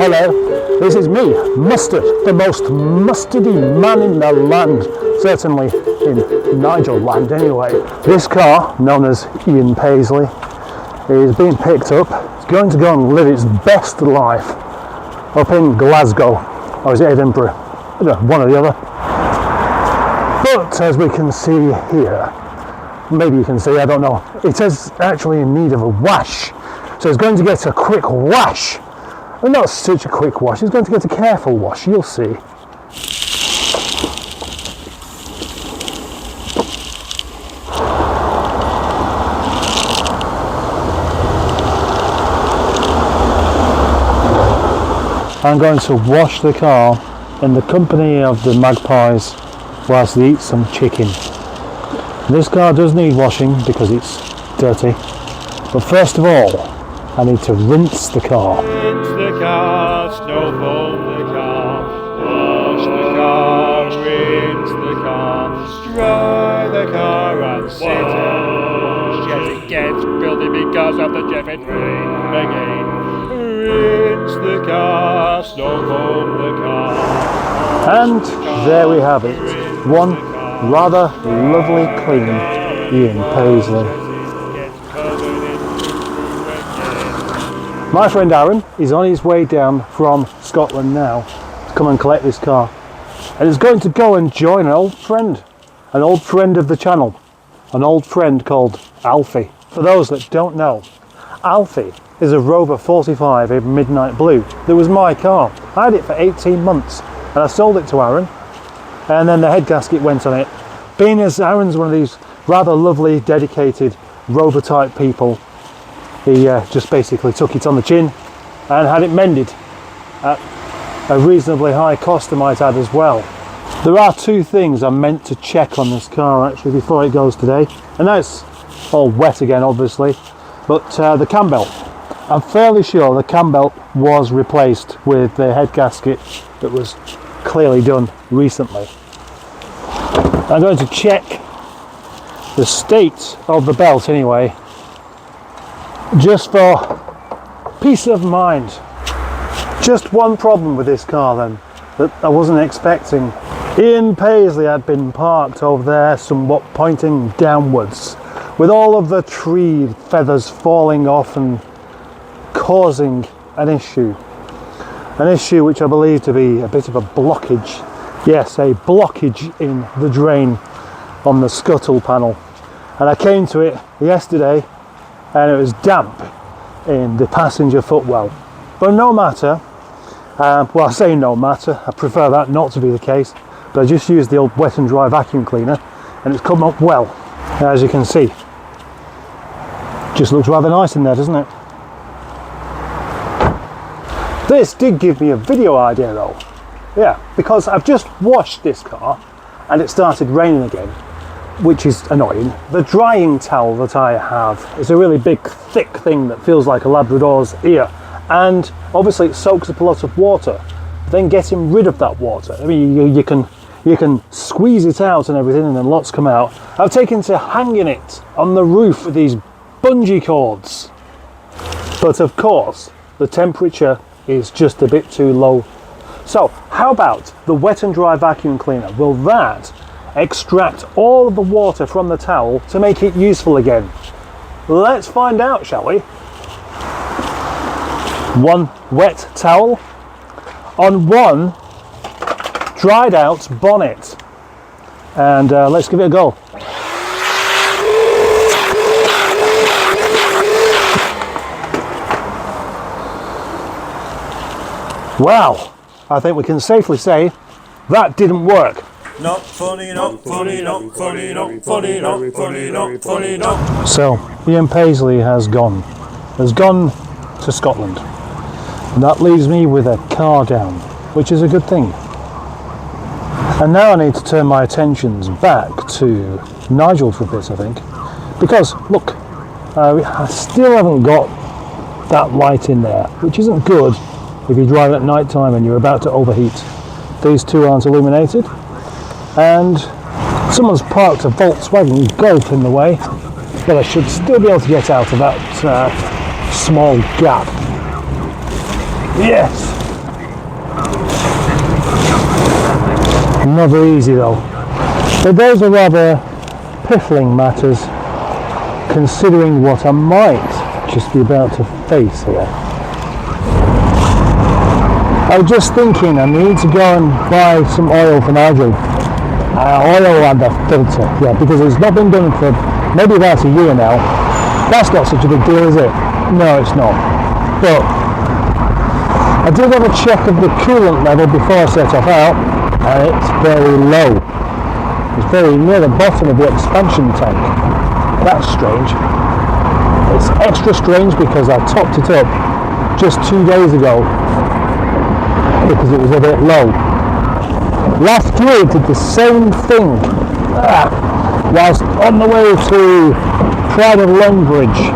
hello, this is me, Mustard, the most mustardy man in the land, certainly in Nigel land anyway. This car, known as Ian Paisley, is being picked up. It's going to go and live its best life up in Glasgow, or is it Edinburgh? I don't know, one or the other. But as we can see here, maybe you can see, I don't know, it is actually in need of a wash. So it's going to get a quick wash. And not such a quick wash, it's going to get a careful wash, you'll see. I'm going to wash the car in the company of the magpies whilst they eat some chicken. This car does need washing because it's dirty, but first of all I need to rinse the car. Rinse the car, snow foam the car, wash the car, rinse the car, dry the car and sit and wash. Yes, it gets filthy because of the Jeffet rain again. Rinse the car, snow foam the car. And there we have it. One rather lovely clean Ian Paisley. My friend Aaron is on his way down from Scotland now to come and collect this car, and is going to go and join an old friend of the channel, an old friend called Alfie. For those that don't know, Alfie is a Rover 45 in midnight blue that was my car. I had it for 18 months and I sold it to Aaron, and then the head gasket went on it. Being as Aaron's one of these rather lovely, dedicated Rover type people, he just basically took it on the chin and had it mended at a reasonably high cost, I might add, as well. There are two things I'm meant to check on this car actually before it goes today, and that's all wet again obviously, but the cam belt. I'm fairly sure the cam belt was replaced with the head gasket that was clearly done recently. I'm going to check the state of the belt anyway, just for peace of mind. Just one problem with this car then that I wasn't expecting. Ian Paisley had been parked over there somewhat pointing downwards, with all of the tree feathers falling off and causing an issue which I believe to be a bit of a blockage. Yes, a blockage in the drain on the scuttle panel. And I came to it yesterday and it was damp in the passenger footwell. But no matter, well, I say no matter, I prefer that not to be the case, but I just used the old wet and dry vacuum cleaner and it's come up well, as you can see. Just looks rather nice in there, doesn't it? This did give me a video idea though. Yeah, because I've just washed this car and it started raining again, which is annoying. The drying towel that I have is a really big thick thing that feels like a Labrador's ear, and obviously it soaks up a lot of water. Then getting rid of that water, I mean you can squeeze it out and everything and then lots come out. I've taken to hanging it on the roof with these bungee cords, but of course the temperature is just a bit too low. So how about the wet and dry vacuum cleaner? Will that extract all of the water from the towel to make it useful again? Let's find out, shall we? One wet towel on one dried out bonnet, and let's give it a go. Well, I think we can safely say that didn't work. Not funny, not funny, not funny, not funny, not funny, not funny, not. So Ian Paisley has gone to Scotland, and that leaves me with a car down, which is a good thing. And now I need to turn my attentions back to Nigel for a bit, I think, because look, I still haven't got that light in there, which isn't good if you drive at night time and you're about to overheat. These two aren't illuminated, and someone's parked a Volkswagen Golf in the way, but I should still be able to get out of that small gap. Yes, Not very easy though. But those are rather piffling matters, considering what I might just be about to face here. I was just thinking I need to go and buy some oil for Nigel. Oil and a filter, yeah, because it's not been done for maybe about a year now. That's not such a big deal, is it? No, it's not. But I did have a check of the coolant level before I set off out, and it's very low. It's very near the bottom of the expansion tank. That's strange. It's extra strange because I topped it up just 2 days ago because it was a bit low. Last year it did the same thing whilst on the way to Pride of Longbridge,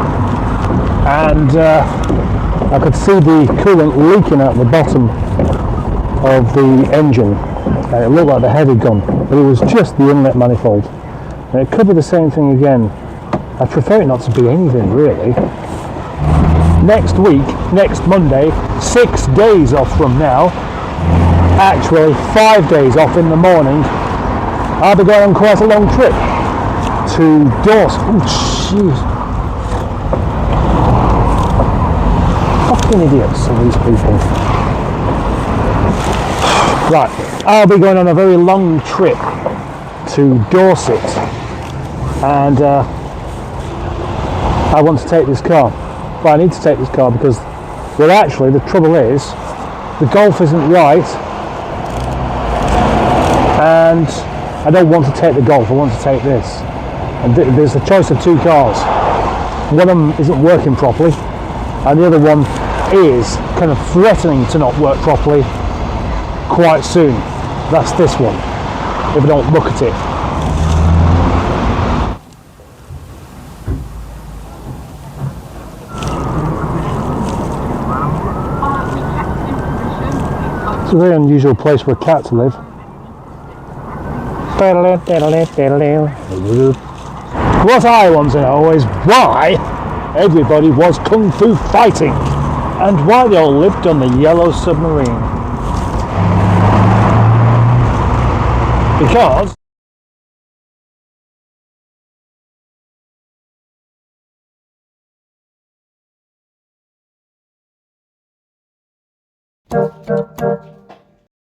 and I could see the coolant leaking out the bottom of the engine. It looked like the heavy gun, but it was just the inlet manifold. And it could be the same thing again. I prefer it not to be anything really. Next week, next Monday, 6 days off from now, actually 5 days off in the morning, I'll be going on quite a long trip to Dorset. Oh jeez. Fucking idiots are these people. Right, I'll be going on a very long trip to Dorset, and I want to take this car. But I need to take this car because, well, actually the trouble is the Golf isn't right, and I don't want to take the Golf, I want to take this. And there's a choice of two cars. One of them isn't working properly, and the other one is kind of threatening to not work properly quite soon. That's this one, if I don't look at it. It's a very unusual place for a cat to live. What I want to know is why everybody was kung fu fighting and why they all lived on the yellow submarine. Because